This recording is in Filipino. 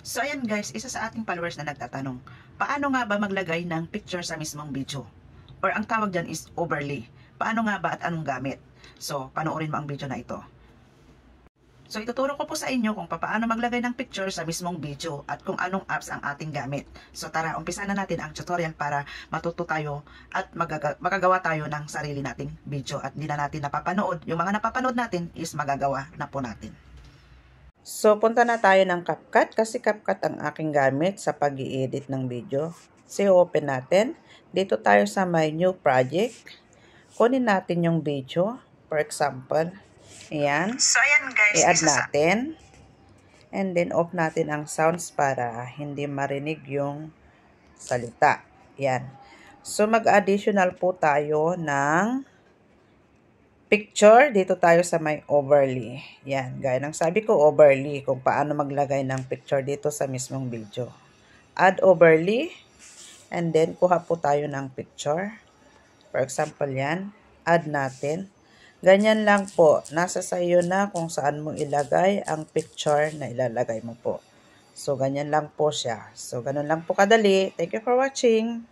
So ayan guys, isa sa ating followers na nagtatanong, paano nga ba maglagay ng picture sa mismong video? Or ang tawag dyan is overlay. Paano nga ba at anong gamit? So, panoorin mo ang video na ito. So, ituturo ko po sa inyo kung paano maglagay ng picture sa mismong video at kung anong apps ang ating gamit. So, tara, umpisa na natin ang tutorial para matuto tayo at magagawa tayo ng sarili nating video at hindi na natin napapanood. Yung mga napapanood natin is magagawa na po natin. So, punta na tayo ng CapCut kasi CapCut ang aking gamit sa pag-i-edit ng video. So, open natin. Dito tayo sa my new project. Kunin natin yung video. For example, ayan. So, ayan guys. I-add natin. And then, off natin ang sounds para hindi marinig yung salita. Ayan. So, mag-additional po tayo ng picture. Dito tayo sa may overlay. Yan, gaya ng sabi ko, overlay. Kung paano maglagay ng picture dito sa mismong video. Add overlay. And then, kuha po tayo ng picture. For example, yan. Add natin. Ganyan lang po. Nasa sayo na kung saan mo ilagay ang picture na ilalagay mo po. So, ganyan lang po siya. So, ganun lang po kadali. Thank you for watching.